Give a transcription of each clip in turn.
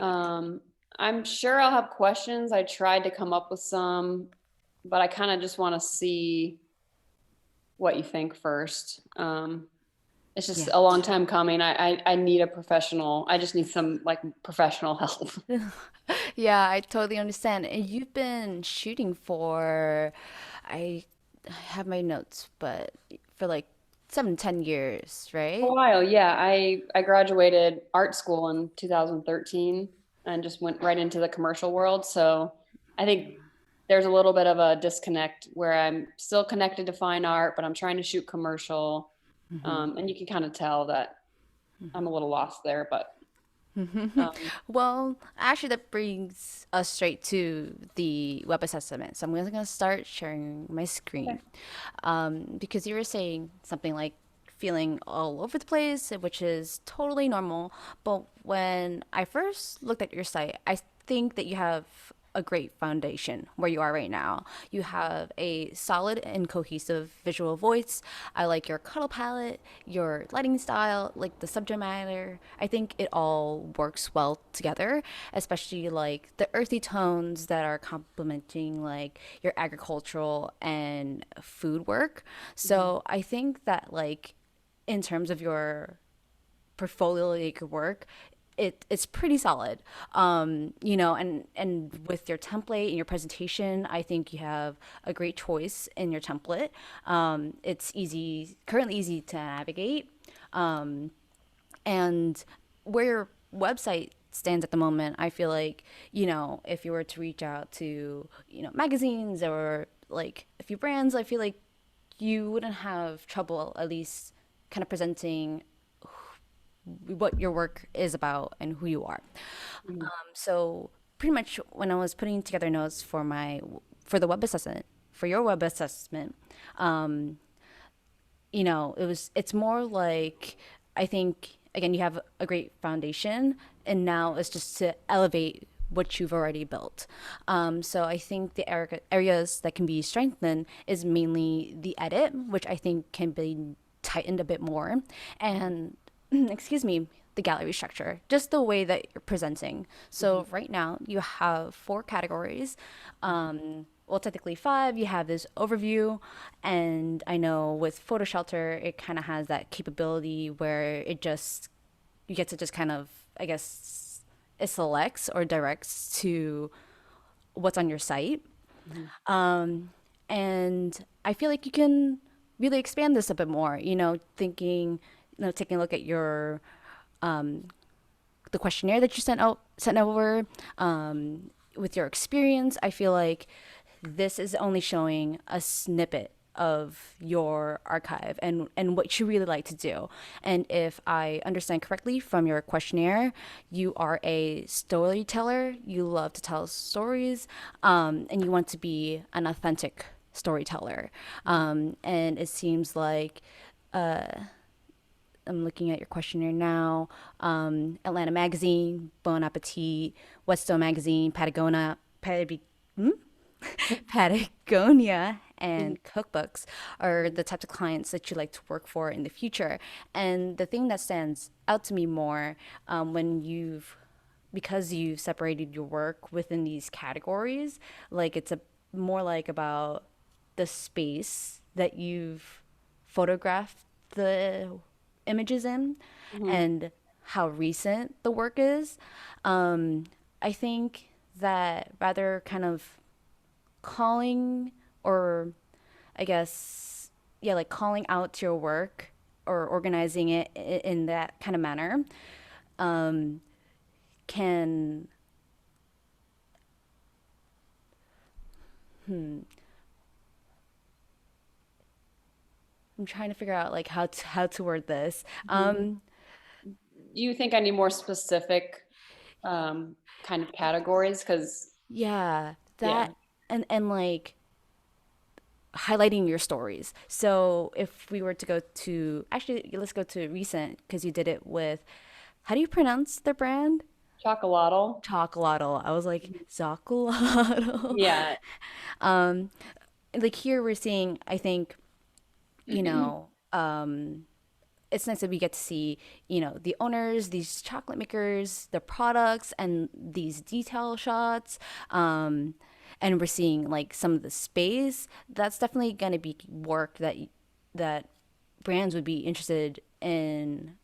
Um, I'm sure I'll have questions. I tried to come up with some, but I kind of just want to see what you think first. It's just Yeah. a long time coming. I need a professional. I just need some like professional help. Yeah, I totally understand. And you've been shooting for, I have my notes, but for like 7, 10 years, A right? while, yeah. I graduated art school in 2013 and just went right into the commercial world. So I think there's a little bit of a disconnect where I'm still connected to fine art, but I'm trying to shoot commercial. And you can kind of tell that I'm a little lost there, but um, Well, actually, that brings us straight to the web assessment. So I'm going to start sharing my okay. screen because you were saying something like feeling all over the place, which is totally normal. But when I first looked at your site, I think that you have a great foundation where you are right now. You have a solid and cohesive visual voice. I like your color palette, your lighting style, like the subject matter. I think it all works well together, especially like the earthy tones that are complementing like your agricultural and food work. Mhm. So I think that like in terms of your portfolio like your work, it's pretty solid. And with your template and your presentation, I think you have a great choice in your template. It's currently easy to navigate. And where your website stands at the moment, I feel like, if you were to reach out to, magazines or like a few brands, I feel like you wouldn't have trouble at least kind of presenting what your work is about and who you are. Mhm. So pretty much when I was putting together notes for the web assessment, for your web assessment, it's more like I think again you have a great foundation, and now it's just to elevate what you've already built. So I think the areas that can be strengthened is mainly the edit, which I think can be tightened a bit more, and excuse me, the gallery structure, just the way that you're presenting. Mhm. So right now you have 4 categories. Well, technically five. You have this overview, and I know with Photo Shelter, it kind of has that capability where you get to just kind of, I guess, it selects or directs to what's on your site. Mhm. And I feel like you can really expand this a bit more, taking a look at your the questionnaire that you sent over with your experience. I feel like this is only showing a snippet of your archive and what you really like to do. And if I understand correctly from your questionnaire, you are a storyteller. You love to tell stories, and you want to be an authentic storyteller. And it seems like I'm looking at your questionnaire now. Atlanta Magazine, Bon Appetit, Whetstone Magazine, Patagonia, Mhm. and cookbooks are the types of clients that you like to work for in the future. And the thing that stands out to me more because you've separated your work within these categories, like it's a more like about the space that you've photographed the images in Mhm. and how recent the work is. I think that rather kind of calling or I guess, yeah, like calling out to your work or organizing it in that kind of manner can I'm trying to figure out like how to word this. Mhm. Do you think I need more specific kind of categories? Because Yeah, yeah, that and like highlighting your stories. So if we were to go to actually let's go to recent because you did it with how do you pronounce the brand? chocolatl. Chocolatl. I was like Chocolatl. Yeah. Like here we're seeing I think, you know, it's nice that we get to see, the owners, these chocolate makers, the products, and these detail shots. And we're seeing like some of the space. That's definitely going to be work that brands would be interested in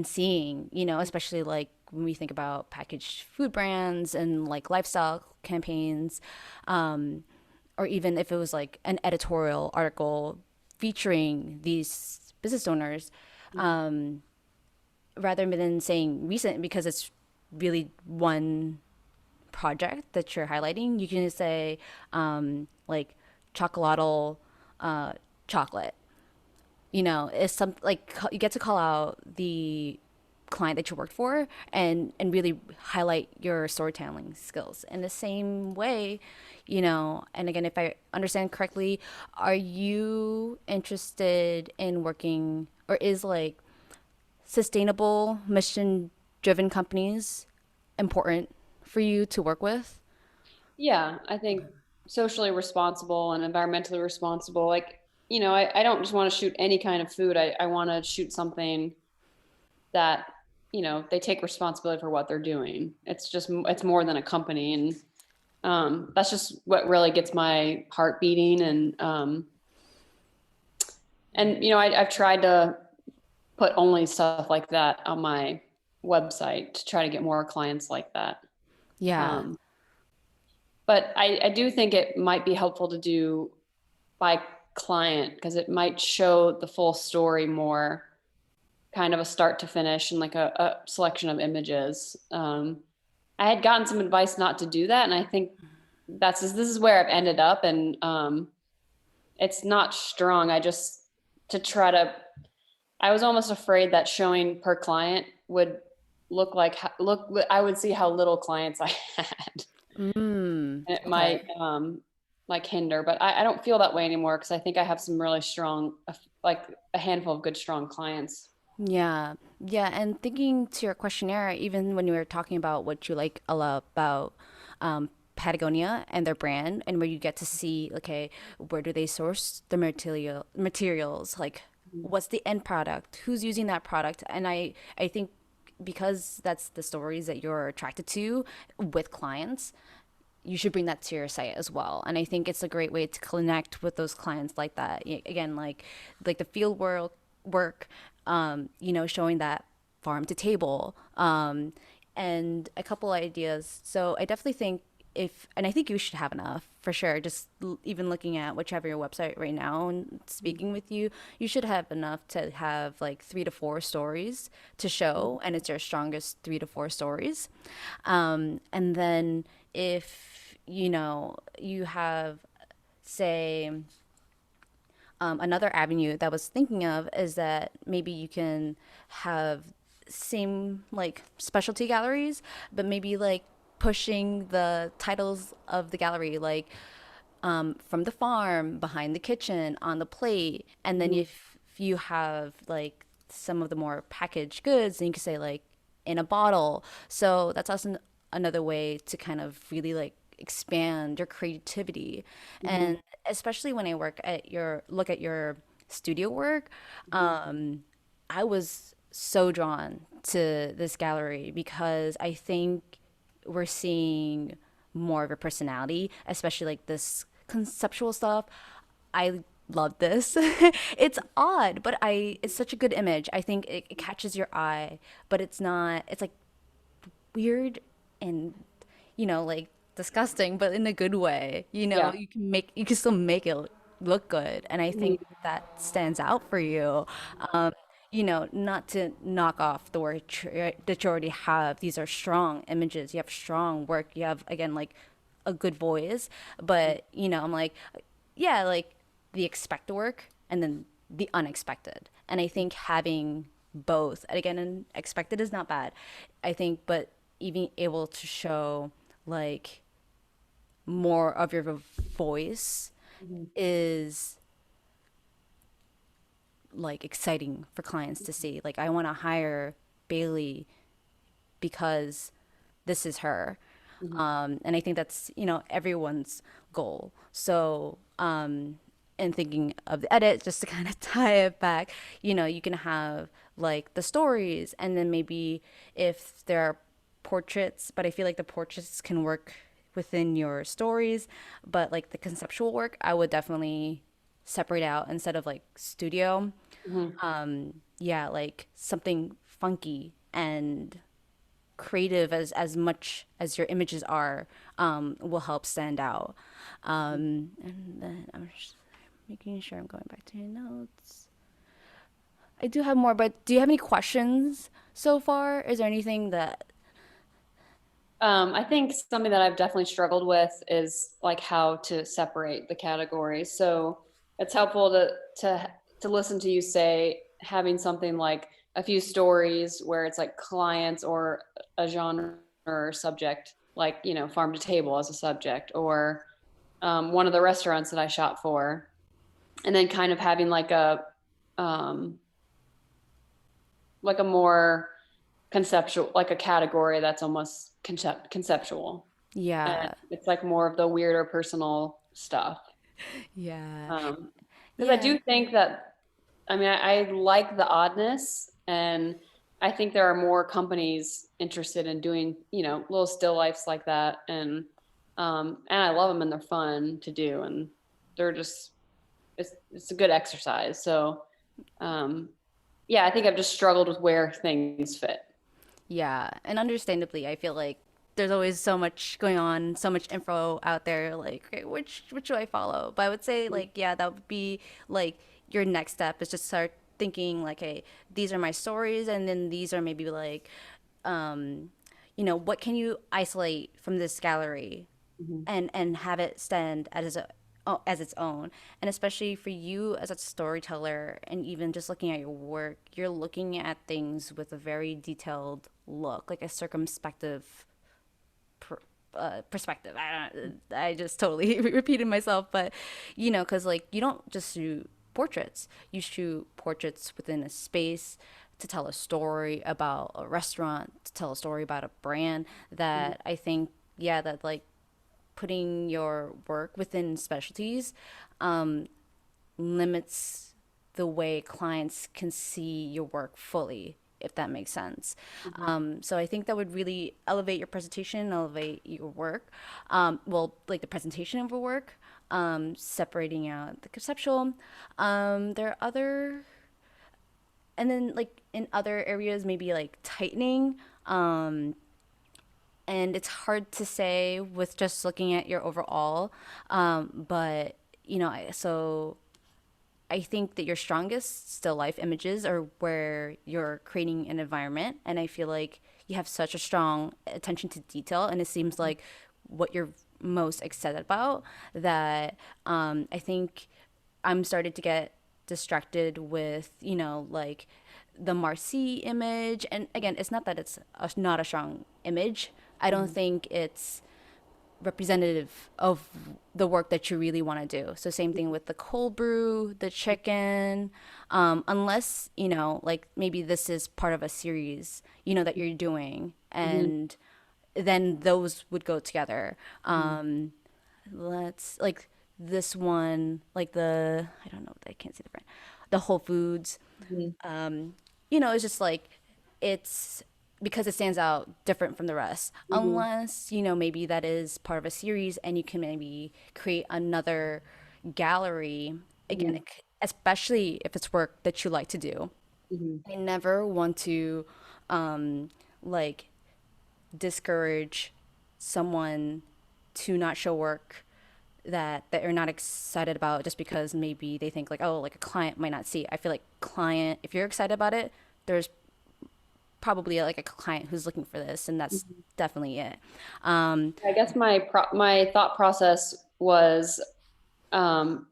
seeing, especially like when we think about packaged food brands and like lifestyle campaigns, or even if it was like an editorial article featuring these business owners, rather than saying recent because it's really one project that you're highlighting. You can say like chocolatl chocolate. It's some like you get to call out the client that you worked for and really highlight your storytelling skills in the same way. And again, if I understand correctly, are you interested in working, or is like sustainable mission driven companies important for you to work with? Yeah, I think socially responsible and environmentally responsible. Like, I don't just want to shoot any kind of food. I want to shoot something that, they take responsibility for what they're doing. It's more than a company. And that's just what really gets my heart beating. I've tried to put only stuff like that on my website to try to get more clients like that. Yeah. Um, but I do think it might be helpful to do by client because it might show the full story more, kind of a start to finish and like a selection of images. I had gotten some advice not to do that, and I think this is where I've ended up, and it's not strong. I just to try to. I was almost afraid that showing per client would look. I would see how little clients I had. It might Okay. like hinder, but I don't feel that way anymore because I think I have some really strong, like a handful of good, strong clients. Yeah. Yeah. And thinking to your questionnaire, even when you were talking about what you like a lot about Patagonia and their brand, and where you get to see, okay, where do they source the materials? Like, what's the end product? Who's using that product? And I think because that's the stories that you're attracted to with clients, you should bring that to your site as well. And I think it's a great way to connect with those clients like that. Again, like the field work, showing that farm to table, and a couple ideas. So I definitely think and I think you should have enough for sure. Just even looking at what you have on your website right now and speaking with you, you should have enough to have like 3 to 4 stories to show, and it's your strongest 3 to 4 stories. And then if you have, say, another avenue that I was thinking of is that maybe you can have same like specialty galleries, but maybe like pushing the titles of the gallery, like from the farm, behind the kitchen, on the plate. And then Mhm. if you have like some of the more packaged goods, then you could say like in a bottle. So that's also another way to kind of really like expand your creativity. Mhm. And especially when I look at your studio work, Mhm. I was so drawn to this gallery because I think we're seeing more of a personality, especially like this conceptual stuff. I love this. It's odd, but it's such a good image. I think it catches your eye, but it's like weird and like disgusting, but in a good way. Yeah. You can still make it look good, and I Mhm. think that stands out for you. Not to knock off the work that you already have. These are strong images. You have strong work. You have, again, like a good voice, but I'm like, yeah, like the expected work and then the unexpected. And I think having both, and again, and expected is not bad, I think, but even able to show like more of your voice Mhm. is like exciting for clients to see. Like, I want to hire Bailey because this is her. Mhm. And I think that's, everyone's goal. So, and thinking of the edit, just to kind of tie it back, you can have like the stories, and then maybe if there are portraits, but I feel like the portraits can work within your stories, but like the conceptual work, I would definitely separate out instead of like studio. Mhm. Yeah, like something funky and creative as much as your images are, will help stand out. And then I'm just making sure I'm going back to your notes. I do have more, but do you have any questions so far? Is there anything that? I think something that I've definitely struggled with is like how to separate the categories. So it's helpful to listen to you say having something like a few stories where it's like clients or a genre or subject, like farm to table as a subject, or one of the restaurants that I shop for, and then kind of having um, like a more conceptual, like a category that's almost conceptual. And Yeah, it's like more of the weirder personal stuff. yeah, Because I yeah, do think that, I mean, I like the oddness, and I think there are more companies interested in doing, little still lifes like that. And I love them and they're fun to do. And they're just, it's a good exercise. So, um, yeah, I think I've just struggled with where things fit. yeah. And understandably, I feel like there's always so much going on, so much info out there. Like, okay, which do I follow? But I would say, like, yeah, that would be like your next step is just start thinking like, hey, these are my stories, and then these are maybe like, um, what can you isolate from this gallery Mhm. and have it stand as its own. And especially for you as a storyteller, and even just looking at your work, you're looking at things with a very detailed look, like a circumspective per, perspective. I just totally repeated myself, but because like you don't just shoot portraits, you shoot portraits within a space to tell a story about a restaurant, to tell a story about a brand, Mhm. that I think, yeah, that like putting your work within specialties limits the way clients can see your work fully, if that makes sense. Mhm. So I think that would really elevate your presentation, elevate your work. Well, like the presentation of your work, separating out the conceptual. There are other, and then like in other areas, maybe like tightening. And it's hard to say with just looking at your overall. But so I think that your strongest still life images are where you're creating an environment, and I feel like you have such a strong attention to detail, and it seems like what you're most excited about, that I think I'm starting to get distracted with, like the Marcy image. And again, it's not that it's not a strong image. I don't Mhm. think it's representative of the work that you really want to do. So same thing with the cold brew, the chicken, unless like maybe this is part of a series that you're doing, Mhm. and then those would go together. Mhm. Let's like this one, like the, I don't know, I can't see the brand, the Whole Foods. Mhm. It's just like, it's because it stands out different from the rest. Mhm. Unless, maybe that is part of a series and you can maybe create another gallery. Again, Mhm. especially if it's work that you like to do. Mhm. I never want to like discourage someone to not show work that you're not excited about just because maybe they think like, oh, like a client might not see. I feel like client, if you're excited about it, there's probably like a client who's looking for this, and that's Mhm. definitely it. I guess my thought process was um,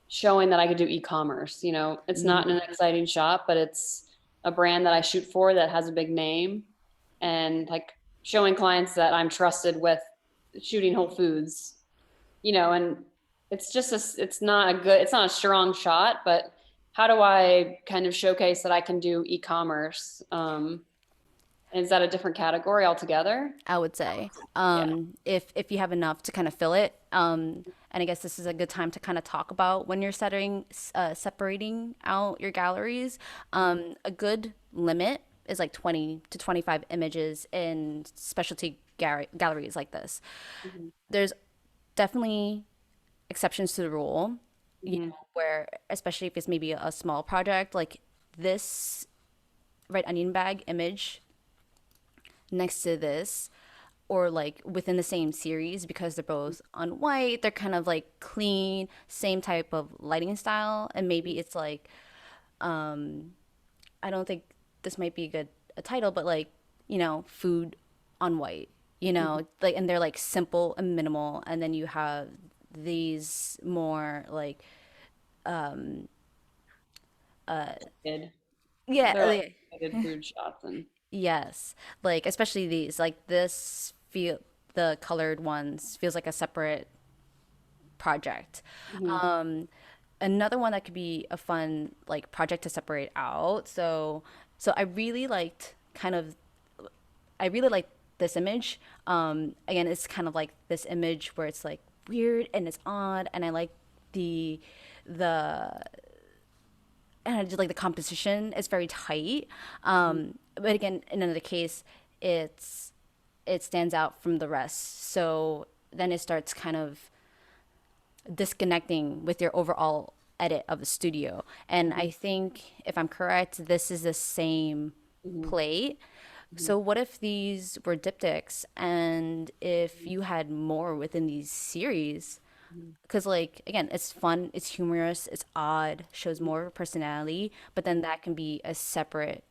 showing that I could do e-commerce. It's not an exciting shop, but it's a brand that I shoot for that has a big name, and like showing clients that I'm trusted with shooting Whole Foods. And it's not a strong shot, but how do I kind of showcase that I can do e-commerce? Is that a different category altogether? I would say, Yeah. if you have enough to kind of fill it. and I guess this is a good time to kind of talk about when you're separating out your galleries. A good limit is like 20 to 25 images in specialty galleries like this. Mm-hmm. There's definitely exceptions to the rule, Mm-hmm. where especially if it's maybe a small project like this red onion bag image next to this, or like within the same series, because they're both on white, they're kind of like clean, same type of lighting style, and maybe it's like, I don't think this might be a title, but like, food on white, like, and they're like simple and minimal, and then you have these more like, Kid. yeah, They're like good food shots and yes, like especially these, like this feel, the colored ones feels like a separate project. mm-hmm. Another one that could be a fun like project to separate out. So I really liked kind of, I really like this image. Again, it's kind of like this image where it's like weird and it's odd, and I like the and I just like the composition is very tight. But again, in another case, it stands out from the rest. So then it starts kind of disconnecting with your overall edit of the studio. And Mm-hmm. I think if I'm correct, this is the same Mm-hmm. plate. Mm-hmm. So what if these were diptychs, and if you had more within these series? Because like again, it's fun, it's humorous, it's odd, shows more personality, but then that can be a separate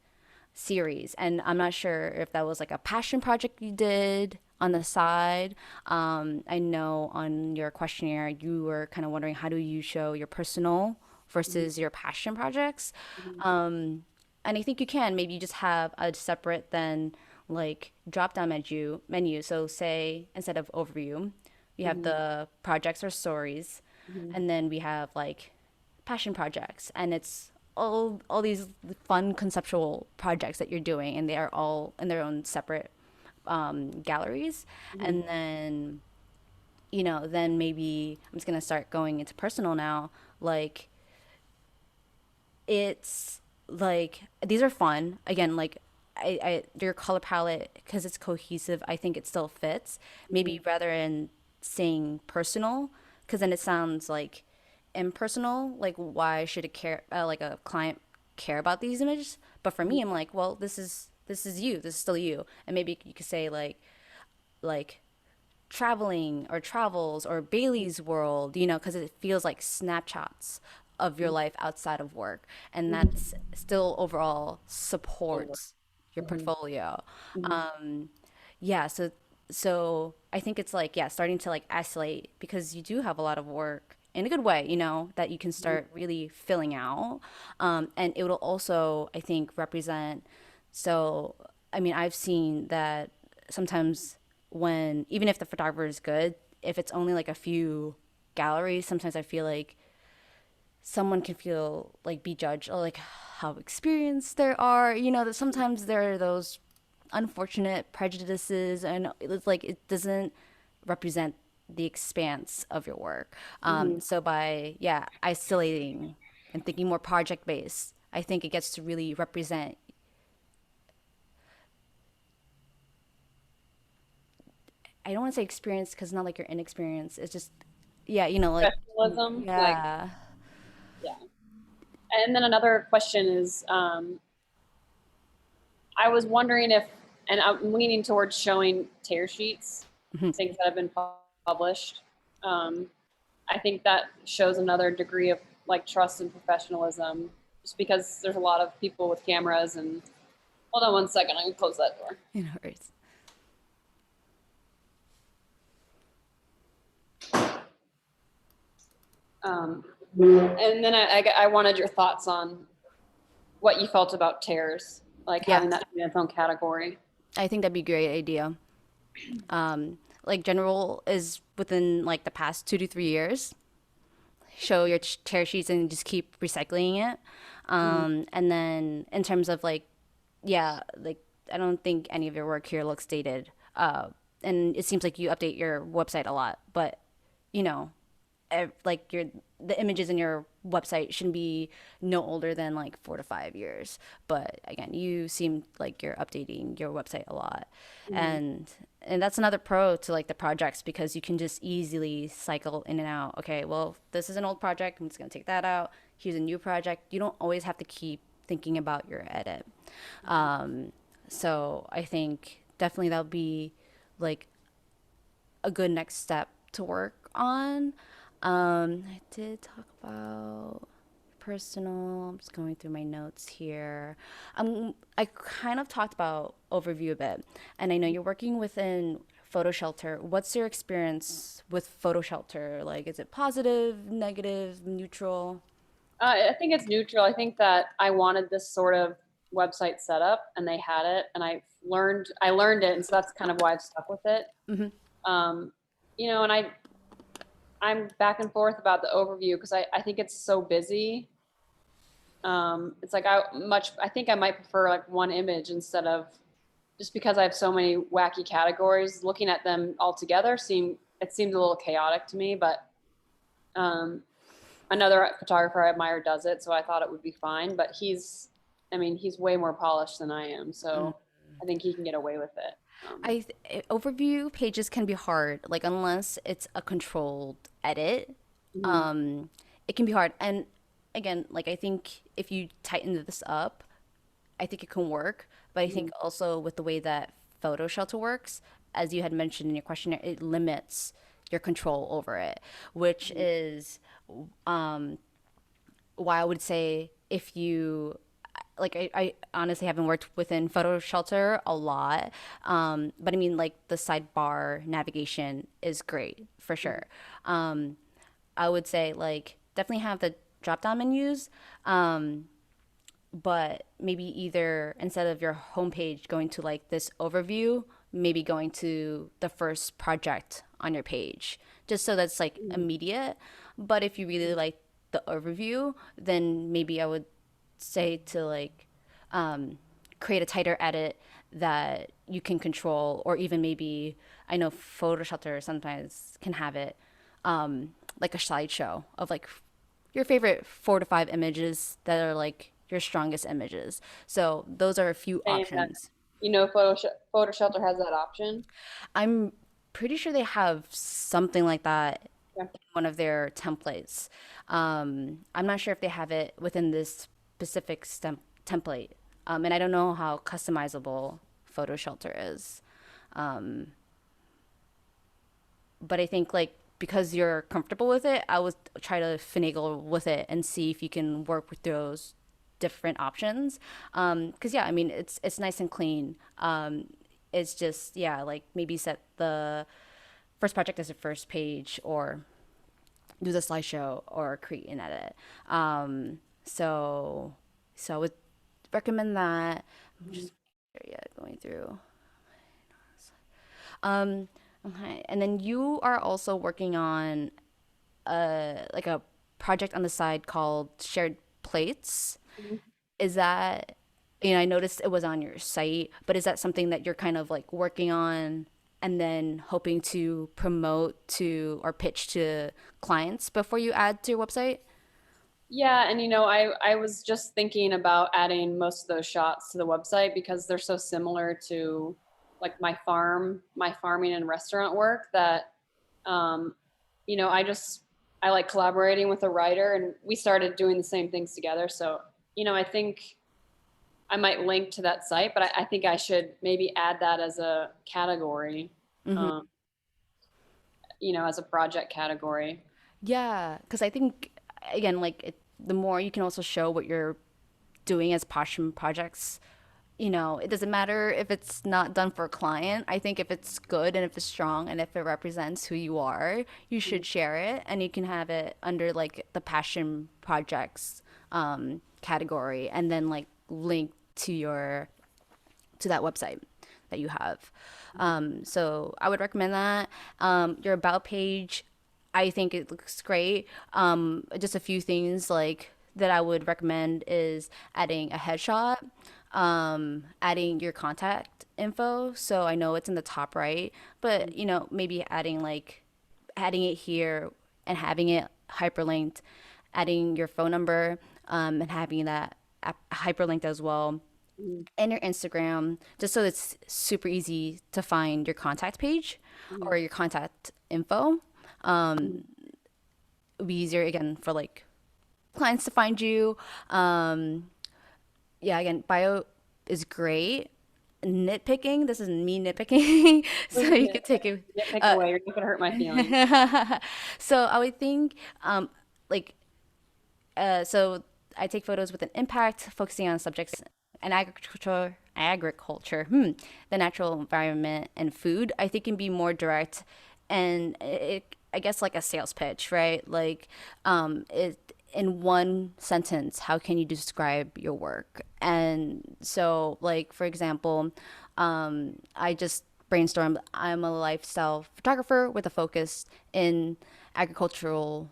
series. And I'm not sure if that was like a passion project you did on the side. I know on your questionnaire you were kind of wondering, how do you show your personal Mm-hmm. versus your passion projects. Mm-hmm. And I think you can maybe just have a separate then like drop down menu. So say instead of overview, we have Mm-hmm. the projects or stories, Mm-hmm. and then we have like passion projects, and it's all these fun conceptual projects that you're doing, and they are all in their own separate galleries. Mm-hmm. And then then maybe I'm just gonna start going into personal now. Like it's like these are fun again, like your color palette, because it's cohesive, I think it still fits, Mm-hmm. maybe rather than saying personal, because then it sounds like impersonal, like why should it care, like a client care about these images. But for me, I'm like, well, this is you, this is still you. And maybe you could say like traveling or travels or Bailey's World, because it feels like snapshots of your life outside of work. And Mm-hmm. that's still overall Over. supports your Mm-hmm. portfolio. Mm-hmm. Yeah, so I think it's like, yeah, starting to like isolate, because you do have a lot of work in a good way, that you can start really filling out. And it will also, I think, represent. So, I mean, I've seen that sometimes when, even if the photographer is good, if it's only like a few galleries, sometimes I feel like someone can feel like be judged, or like how experienced there are, that sometimes there are those unfortunate prejudices, and it's like it doesn't represent the expanse of your work. Mm-hmm. So by, yeah, isolating and thinking more project based, I think it gets to really represent. I don't want to say experience, because not like you're inexperienced. It's just, yeah, like, Professionalism, like yeah. yeah. And then another question is, I was wondering if, and I'm leaning towards showing tear sheets, things that have been published. Um, I think that shows another degree of like trust and professionalism, just because there's a lot of people with cameras. And hold on one second, I'm gonna close that door. You know, it's, Um, and then I wanted your thoughts on what you felt about tears, like yeah, having that in its own category. I think that'd be a great idea. Like general is within like the past 2 to 3 years. Show your tear sheets and just keep recycling it. Mm-hmm. And then in terms of like, yeah, like I don't think any of your work here looks dated. And it seems like you update your website a lot, but you know, like your the images in your website shouldn't be no older than like 4 to 5 years. But again, you seem like you're updating your website a lot, Mhm. and that's another pro to like the projects because you can just easily cycle in and out. Okay, well, this is an old project. I'm just gonna take that out. Here's a new project. You don't always have to keep thinking about your edit. So I think definitely that'll be like a good next step to work on. I did talk about personal. I'm just going through my notes here. I kind of talked about overview a bit, and I know you're working within Photo Shelter. What's your experience with Photo Shelter? Like, is it positive, negative, neutral? I think it's neutral. I think that I wanted this sort of website set up, and they had it, and I learned it, and so that's kind of why I've stuck with it. Um, and I'm back and forth about the overview because I think it's so busy. It's like I think I might prefer like one image instead of, just because I have so many wacky categories. Looking at them all together seems a little chaotic to me, but um, another photographer I admire does it, so I thought it would be fine. But he's way more polished than I am, so I think he can get away with it. Overview pages can be hard, like unless it's a controlled edit, Mhm. um, it can be hard. And again, like I think if you tighten this up, I think it can work. But I think Mhm. also with the way that Photo Shelter works, as you had mentioned in your questionnaire, it limits your control over it, which is why I would say if you like I honestly haven't worked within Photo Shelter a lot, but I mean like the sidebar navigation is great for sure. I would say like definitely have the drop down menus, but maybe either instead of your homepage going to like this overview, maybe going to the first project on your page, just so that's like Mhm. immediate. But if you really like the overview, then maybe I would say to like create a tighter edit that you can control, or even maybe I know Photo Shelter sometimes can have it like a slideshow of like your favorite 4 to 5 images that are like your strongest images. So those are a few Saying that, options. Photo Shelter has that option. I'm pretty sure they have something like that Yeah. in one of their templates. I'm not sure if they have it within this specific template. And I don't know how customizable Photo Shelter is. But I think like because you're comfortable with it, I would try to finagle with it and see if you can work with those different options. Because yeah, I mean it's nice and clean. It's just yeah, like maybe set the first project as a first page, or do the slideshow, or create an edit. So so I would recommend that. I'm Mhm. just yeah, going through. Um, okay, and then you are also working on like a project on the side called Shared Plates. Mhm. Is that, I noticed it was on your site, but is that something that you're kind of like working on and then hoping to promote to or pitch to clients before you add to your website? Yeah, and I was just thinking about adding most of those shots to the website because they're so similar to like my farming and restaurant work that um, I like collaborating with a writer, and we started doing the same things together. So, I think I might link to that site, but I think I should maybe add that as a category, um, as a project category. Yeah, because I think again, like the more you can also show what you're doing as passion projects, it doesn't matter if it's not done for a client. I think if it's good and if it's strong and if it represents who you are, you should share it, and you can have it under like the passion projects category, and then like link to that website that you have. So I would recommend that. Your about page, I think it looks great. Just a few things like that I would recommend is adding a headshot, adding your contact info. So I know it's in the top right, but maybe adding it here and having it hyperlinked, adding your phone number, and having that hyperlinked as well, Mhm. and your Instagram, just so it's super easy to find your contact page Mhm. or your contact info. Mhm. It'd be easier again for like clients to find you. Yeah, again, bio is great. Nitpicking, this is me nitpicking, so you Yeah, could take it. pick Uh, away. You're not gonna hurt my feelings. so I would think, like, so I take photos with an impact, focusing on subjects and agriculture, the natural environment and food. I think can be more direct, and I guess like a sales pitch, right? Like, it in one sentence, how can you describe your work? And so, like for example, I just brainstormed. I'm a lifestyle photographer with a focus in agricultural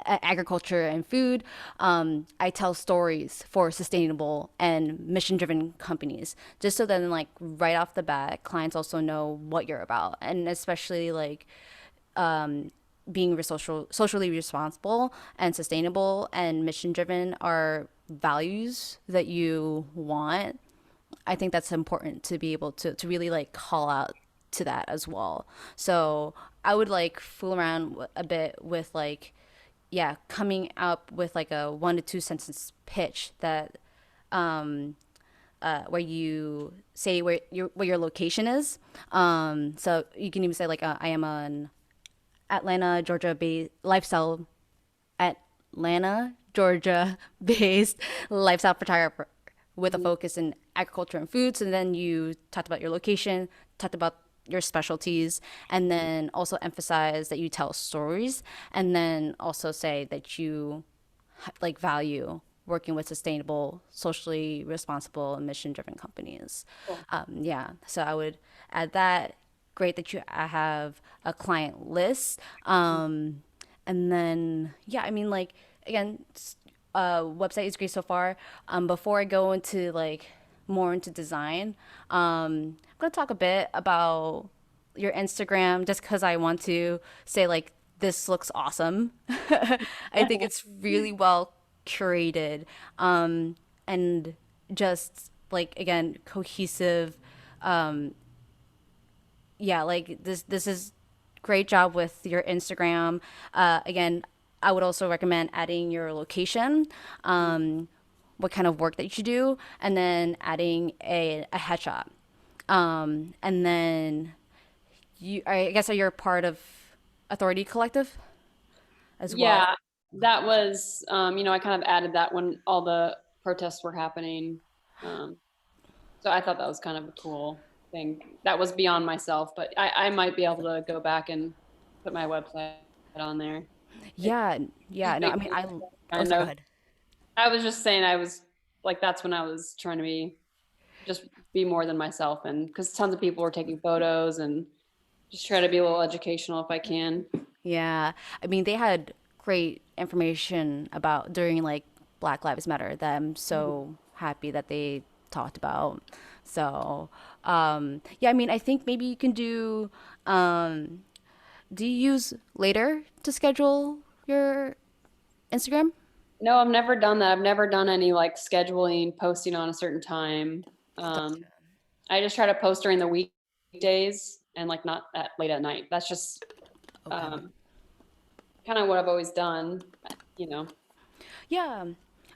agriculture and food. I tell stories for sustainable and mission driven companies, just so then, like, right off the bat, clients also know what you're about. And especially, like, being socially responsible and sustainable and mission driven are values that you want. I think that's important to be able to really like call out to that as well. So I would like fool around a bit with like, yeah, coming up with like a 1 to 2 sentence pitch that where you say where your location is. So you can even say like, I am an Atlanta, Georgia based lifestyle Atlanta, Georgia based lifestyle photographer with a Mhm. focus in agriculture and foods. And then you talked about your location, talked about your specialties, and then also emphasize that you tell stories, and then also say that you like value working with sustainable, socially responsible, and mission driven companies. Cool. Yeah, so I would add that. Great that you have a client list. And then, yeah, I mean, like, again, website is great so far. Before I go into like more into design, I'm gonna talk a bit about your Instagram just because I want to say like this looks awesome. I think it's really well curated, and just like again cohesive. Yeah, like this is great job with your Instagram. Again, I would also recommend adding your location, what kind of work that you do, and then adding a headshot. And then I guess you're part of Authority Collective as well. Yeah, that was, I kind of added that when all the protests were happening. Um, so I thought that was kind of a cool thing. That was beyond myself, but I might be able to go back and put my website on there. It Yeah, yeah. just No, I makes mean, me oh, kind sorry, go of, ahead. I was just saying I was like, that's when I was trying to just be more than myself. And because tons of people were taking photos and just try to be a little educational if I can. Yeah, I mean, they had great information about during like Black Lives Matter that I'm so happy that they talked about. So, yeah, I mean, I think maybe you can do. Do you use later to schedule your Instagram? No, I've never done that. I've never done any like scheduling, posting on a certain time. Gotcha. Um, I just try to post during the weekdays and like not at late at night. That's just Okay. um, kind of what I've always done, you know. Yeah.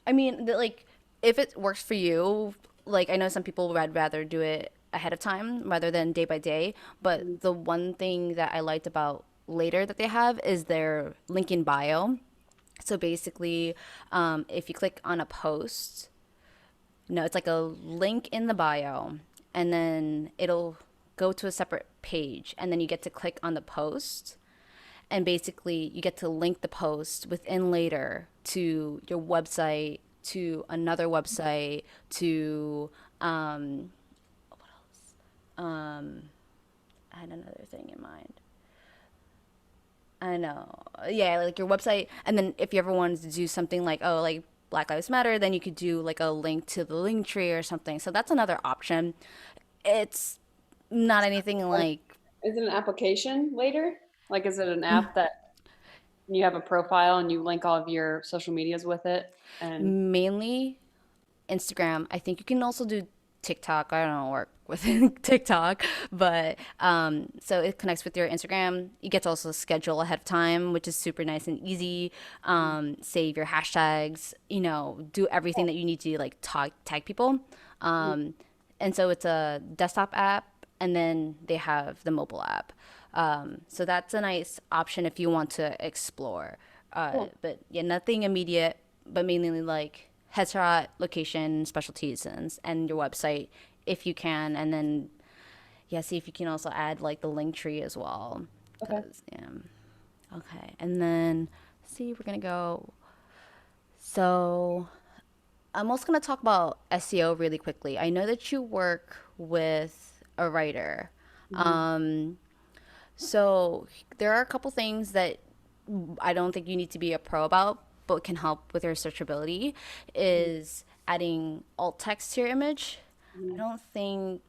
I mean, like, if it works for you, like, I know some people would rather do it ahead of time rather than day by day. But the one thing that I liked about later that they have is their link in bio. So basically, if you click on a post, no, it's like a link in the bio, and then it'll go to a separate page, and then you get to click on the post, and basically you get to link the post within later to your website, to another website, to I had another thing in mind. I know. Yeah, like your website. And then if you ever wanted to do something like, oh, like Black Lives Matter, then you could do like a link to the link tree or something. So that's another option. It's not anything Like, like, is it an application later? Like, is it an app that? You have a profile and you link all of your social medias with it. And Mainly Instagram. I think you can also do TikTok. I don't work with TikTok, but so it connects with your Instagram. You get to also schedule ahead of time, which is super nice and easy. Save your hashtags. Do everything that you need to like tag people. And so it's a desktop app, and then they have the mobile app. So that's a nice option if you want to explore. cool. But yeah, nothing immediate, but mainly like headshot, location, specialties, and your website if you can. And then, yeah, see if you can also add like the link tree as well. Okay. Because, yeah. Okay. And then, see, we're going to go. So, I'm also going to talk about SEO really quickly. I know that you work with a writer. Mhm. So there are a couple things that I don't think you need to be a pro about, but can help with your searchability is adding alt text to your image. I Mhm. don't think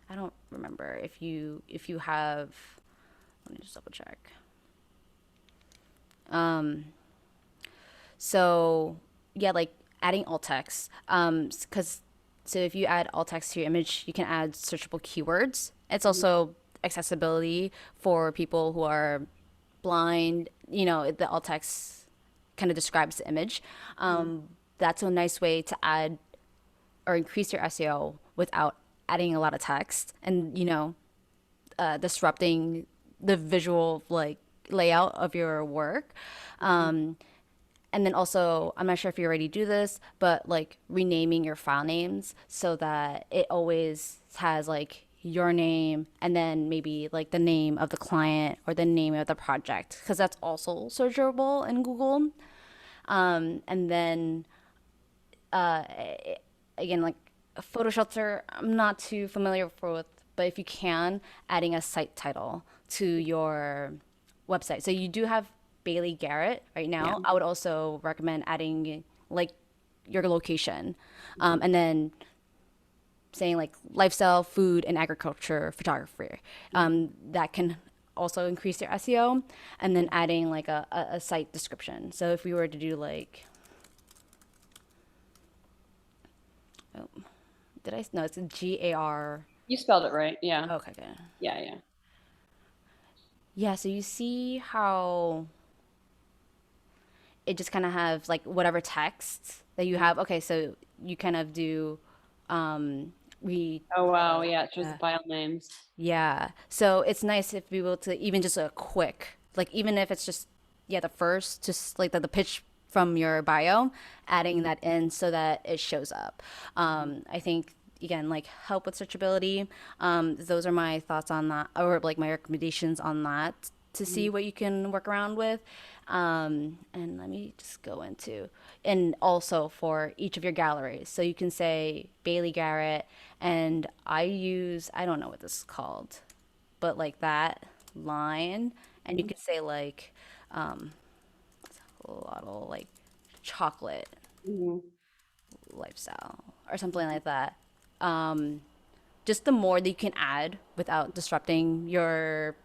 I don't remember if you have, let me just double check. So yeah, like adding alt text. Because so if you add alt text to your image, you can add searchable keywords. It's also accessibility for people who are blind. The alt text kind of describes the image. That's a nice way to add or increase your SEO without adding a lot of text and disrupting the visual like layout of your work. And then also, I'm not sure if you already do this, but like renaming your file names so that it always has like your name and then maybe like the name of the client or the name of the project because that's also searchable in Google. And then again, like a photo shelter, I'm not too familiar with, but if you can, adding a site title to your website. So you do have Bailey Garrett right Yeah. now. I would also recommend adding like your location, and then saying like lifestyle, food, and agriculture photography. That can also increase your SEO, and then adding like a site description. So if we were to do like, oh, did I? No, it's a GAR. You spelled it right. Yeah. Okay, good. Yeah. Yeah. Yeah, so you see how it just kind of have like whatever text that you have. Okay, so you kind of do we Oh, wow. Yeah. It shows the file names. yeah. So it's nice if we able to even just a quick, like even if it's just yeah, the first just like the pitch from your bio, adding that in so that it shows up. I think again like help with searchability. Those are my thoughts on that or like my recommendations on that to see what you can work around with. And let me just go into, and also for each of your galleries. So you can say Bailey Garrett, and I don't know what this is called, but like that line, and you Mhm. could say like a lot of like chocolate Mhm. lifestyle or something like that. Just the more that you can add without disrupting your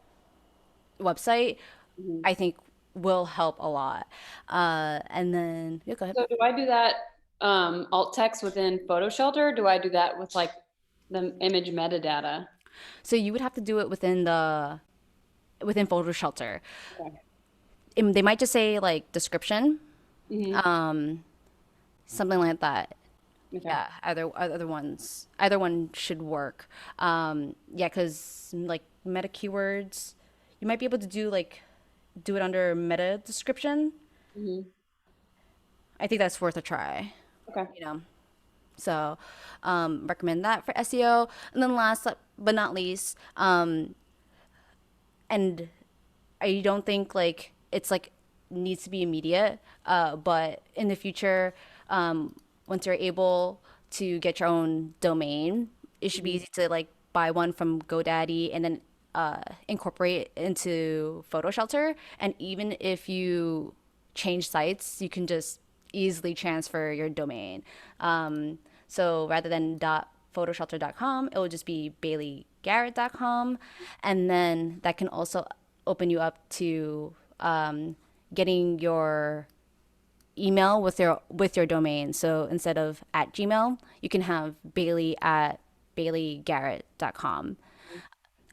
website, Mhm. I think will help a lot. And then yeah, go ahead. So do I do that alt text within Photo Shelter? Or do I do that with like the image metadata? So you would have to do it within Photo Shelter. Okay. They might just say like description, Hmm. something like that. Okay. Yeah, either one should work. Yeah, because like meta keywords, you might be able to do it under meta description. Hmm. I think that's worth a try. Okay. You know. So, recommend that for SEO. And then last but not least, and I don't think like it's like needs to be immediate, but in the future, once you're able to get your own domain, it should be Hmm. easy to like buy one from GoDaddy and then incorporate it into Photo Shelter. And even if you change sites, you can just easily transfer your domain. So rather than photoshelter.com, it will just be baileygarrett.com. And then that can also open you up to getting your email with your domain. So instead of at Gmail, you can have Bailey at baileygarrett.com.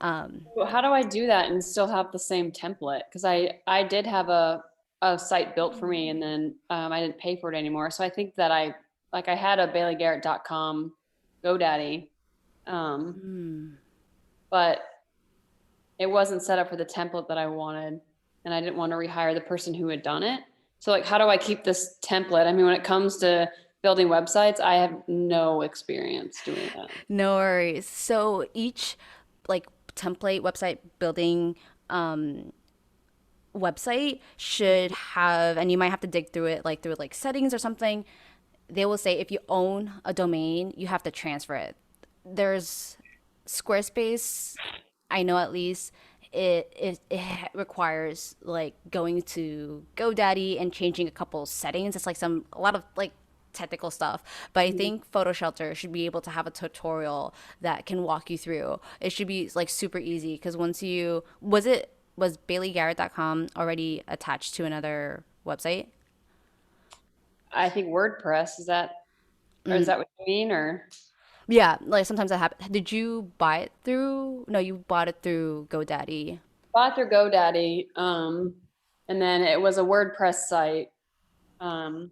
Well, how do I do that and still have the same template? Because I did have a site built for me, and then I didn't pay for it anymore. So I think that I had a baileygarrett.com GoDaddy, um, but it wasn't set up for the template that I wanted, and I didn't want to rehire the person who had done it. So like, how do I keep this template? I mean, when it comes to building websites, I have no experience doing that. No worries. So each like template website building website should have, and you might have to dig through it like through like settings or something. They will say if you own a domain, you have to transfer it. There's Squarespace, I know at least it requires like going to GoDaddy and changing a couple settings. It's like a lot of like technical stuff. But I think Photo Shelter should be able to have a tutorial that can walk you through. It should be like super easy because once you was baileygarrett.com already attached to another website? I think WordPress is that, or is that what you mean? Or Yeah, like sometimes that happens. Did you buy it through? No, you bought it through GoDaddy. bought through GoDaddy, and then it was a WordPress site, um,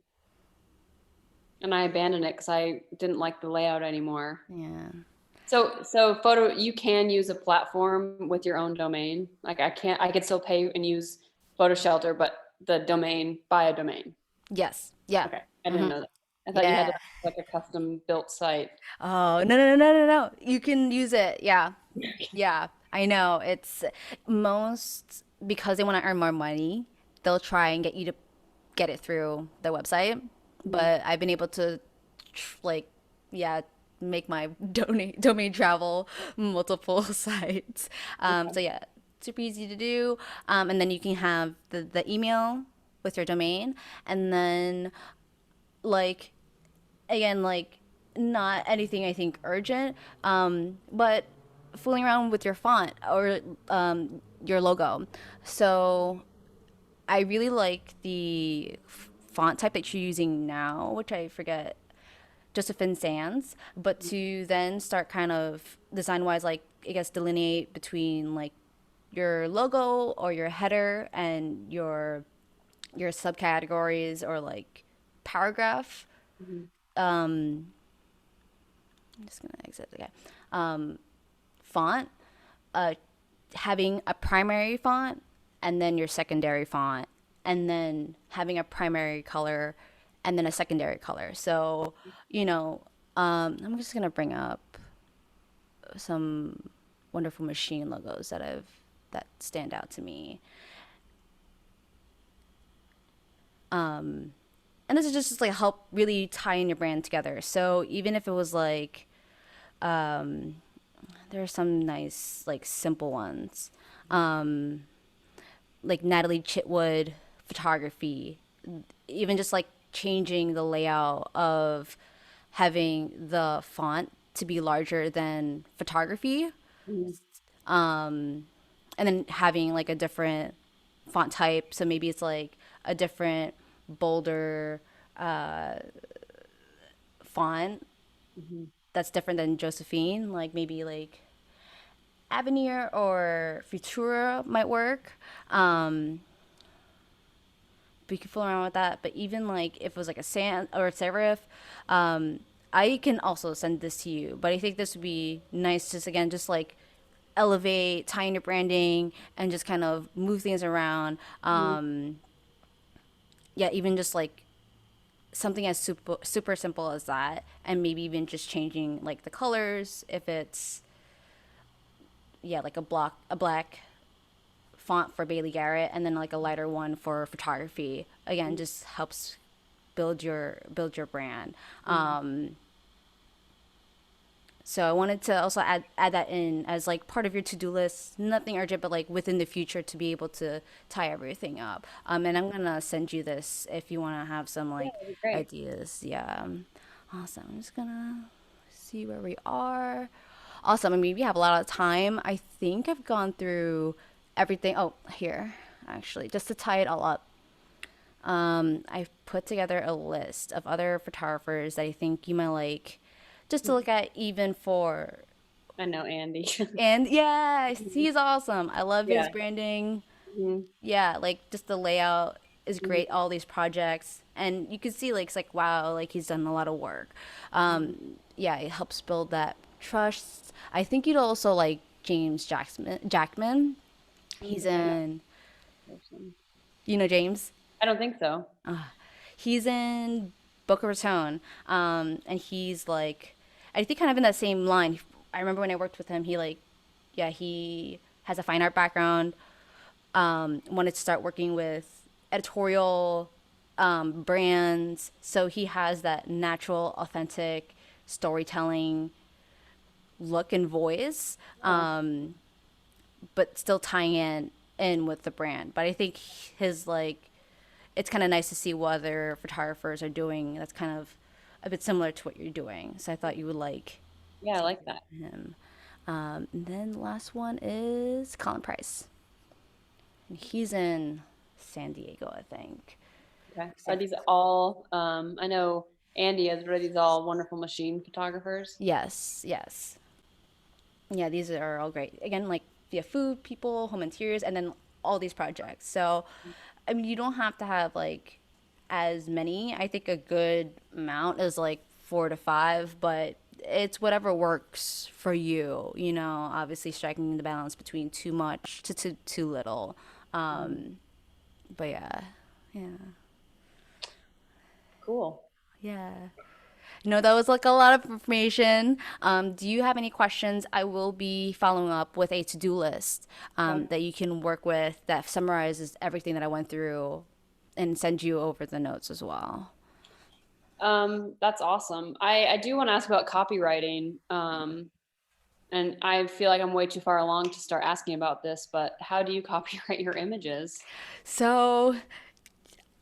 and I abandoned it because I didn't like the layout anymore. Yeah. So photo, you can use a platform with your own domain. Like I could still pay and use Photo Shelter, but the domain, buy a domain. Yes. Yeah. Okay, I didn't know that. I thought you had Yeah. to like a custom built site. Oh, no, no, no, no, no, no. You can use it. Yeah. Yeah. I know. It's most because they want to earn more money, they'll try and get you to get it through the website. Mhm. But I've been able to, like, yeah, make my domain travel multiple sites. So, Okay. yeah, super easy to do. And then you can have the email with your domain. And then, like, again, like not anything I think urgent, but fooling around with your font or your logo. So I really like the font type that you're using now, which I forget, Josephine Sands, but to then start kind of design wise, like I guess delineate between like your logo or your header and your subcategories or like paragraph. Mhm. I'm just gonna exit. Okay. Font, uh, having a primary font and then your secondary font, and then having a primary color and then a secondary color. So, you know, I'm just gonna bring up some wonderful machine logos that stand out to me. And this is just like help really tie in your brand together. So even if it was like there are some nice like simple ones, like Natalie Chitwood photography, even just like changing the layout of having the font to be larger than photography, Mhm. and then having like a different font type. So maybe it's like a different, bolder font Mhm. that's different than Josephine. Like maybe like Avenir or Futura might work. But you can fool around with that. But even like if it was like a sans or a serif, I can also send this to you. But I think this would be nice, just again, just like elevate, tie in your branding, and just kind of move things around. Mhm. Yeah, even just like something as super simple as that, and maybe even just changing like the colors if it's yeah like a black font for Bailey Garrett and then like a lighter one for photography. Again, just helps build your brand. Mhm. So I wanted to also add that in as like part of your to do list. Nothing urgent, but like within the future to be able to tie everything up. And I'm gonna send you this if you want to have some Yeah, like that'd be great. ideas. Yeah. Awesome. I'm just gonna see where we are. Awesome. I mean, we have a lot of time. I think I've gone through everything. Oh, here, actually, just to tie it all up. I've put together a list of other photographers that I think you might like, just to look at even for. I know Andy. And yeah, Mhm. he's awesome. I love his Yeah. branding. Mhm. Yeah, like just the layout is Mhm. great. All these projects, and you can see like it's like wow, like he's done a lot of work. Mhm. Yeah, it helps build that trust. I think you'd also like James Jackson. Jackman. I don't He's think I know in. that person. You know James. I don't think so. He's in Boca Raton, and he's like, I think kind of in that same line. I remember when I worked with him, he like, yeah, he has a fine art background. Wanted to start working with editorial brands, so he has that natural, authentic storytelling look and voice, Yeah. but still tying in with the brand. But I think his like it's kind of nice to see what other photographers are doing that's kind of a bit similar to what you're doing. So I thought you would like Yeah, I like that. him. And then the last one is Colin Price. And he's in San Diego, I think. Okay. Are San these Francisco. all, I know Andy is, but are these all wonderful machine photographers? Yes, yes. Yeah, these are all great. Again, like via food, people, home interiors, and then all these projects. So, I mean, you don't have to have like as many. I think a good amount is like 4 to 5, but it's whatever works for you. You know, obviously striking the balance between too much to too little. Mhm. But yeah, yeah, Cool. yeah. No, that was like a lot of information. Do you have any questions? I will be following up with a to-do list Okay. that you can work with that summarizes everything that I went through and send you over the notes as well. That's awesome. I do want to ask about copywriting. And I feel like I'm way too far along to start asking about this, but how do you copyright your images? So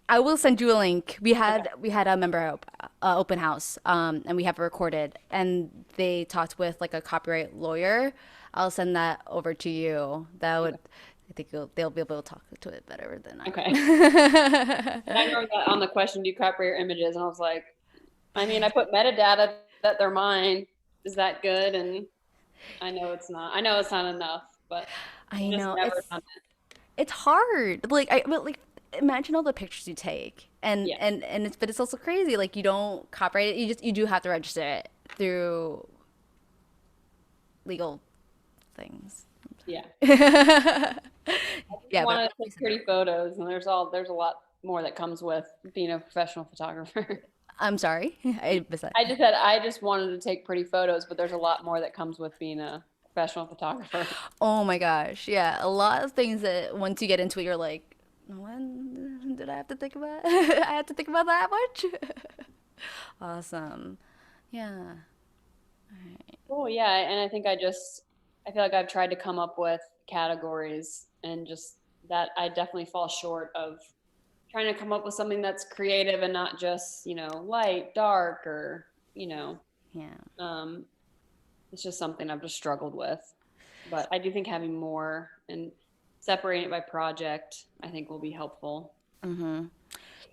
I will send you a link. Okay. We had a open house, and we have it recorded, and they talked with like a copyright lawyer. I'll send that over to you. That would, Okay. I think they'll be able to talk to it better than I Okay. I can. remember that on the question, do you copyright your images? And I was like, I mean, I put metadata that they're mine. Is that good? And I know it's not. I know it's not enough, but I I've just know never done it. it's hard. Like I but like imagine all the pictures you take, Yeah. and it's but it's also crazy. Like you don't copyright it. You do have to register it through legal things. Yeah. Yeah, but Want I'll to definitely take send that. pretty photos, and there's a lot more that comes with being a professional photographer. I'm sorry. I missed that. I just wanted to take pretty photos, but there's a lot more that comes with being a professional photographer. Oh my gosh. Yeah, a lot of things that once you get into it, you're like, when did I have to think about? I had to think about that much. Awesome. Yeah. Oh yeah, and I think I feel like I've tried to come up with categories and just that I definitely fall short of trying to come up with something that's creative and not just, light, dark or, you know, Yeah. um, it's just something I've just struggled with. But I do think having more and separating it by project, I think will be helpful.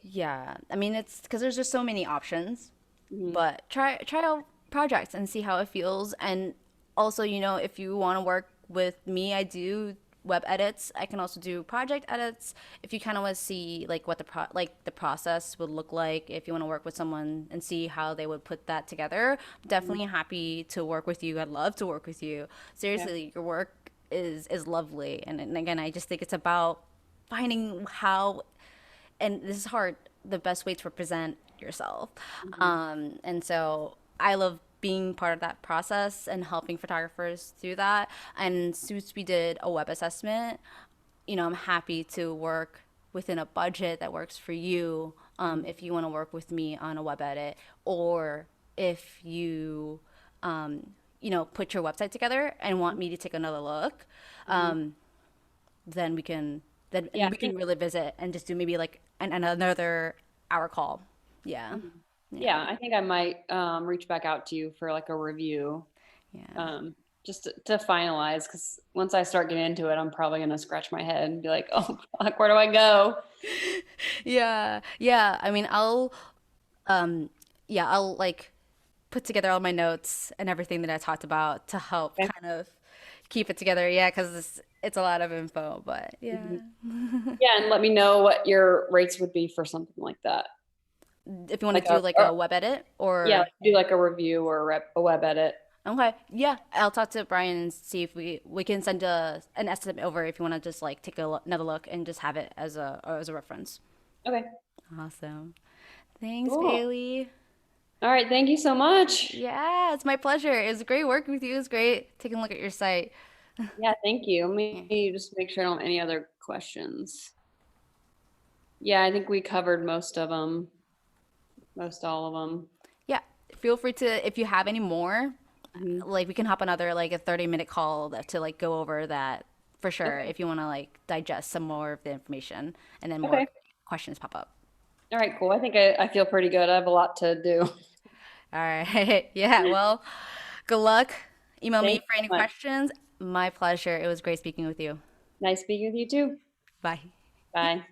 Yeah, I mean it's because there's just so many options, Hmm. but try out projects and see how it feels. And also, you know, if you want to work with me, I do web edits. I can also do project edits. If you kind of want to see like what the process would look like, if you want to work with someone and see how they would put that together, Hmm. definitely happy to work with you. I'd love to work with you. Yeah. Seriously, your work is lovely, and again, I just think it's about finding how and this is hard, the best way to represent yourself. Hmm. And so I love being part of that process and helping photographers through that. And since we did a web assessment, you know, I'm happy to work within a budget that works for you. If you want to work with me on a web edit, or if you, you know, put your website together and want me to take another look, Hmm. then we can then Yeah, we I think. can really visit and just do maybe like another hour call. Yeah. Mhm. Yeah. Yeah, I think I might reach back out to you for like a review, Yeah. um, just to finalize. Because once I start getting into it, I'm probably gonna scratch my head and be like, "Oh, fuck, where do I go?" Yeah, yeah. I mean, um, I'll like put together all my notes and everything that I talked about to help Okay. kind of keep it together. Yeah, because it's a lot of info, but Mhm. yeah. Yeah, and let me know what your rates would be for something like that. If you want Like to do like or a web edit yeah, or like do like a review or a web edit. okay, yeah, I'll talk to Brian and see if we can send an estimate over if you want to just like take another look and just have it as a reference. Okay, Awesome. Thanks, cool. Bailey. All right, thank you so much. Yeah, it's my pleasure. It was great working with you. It was great taking a look at your site. Yeah, thank you. Let Yeah. me just make sure I don't have any other questions. Yeah, I think we covered most of them, most all of them. Yeah, feel free to if you have any more, Mhm. like we can hop another like a 30-minute call to like go over that for sure Okay. if you want to like digest some more of the information and then more Okay. questions pop up. All right, cool. I think I feel pretty good. I have a lot to do. All right. Yeah, well, good luck. Email me Thank for you any so much. questions. My pleasure. It was great speaking with you. Nice speaking with you too. Bye. Bye.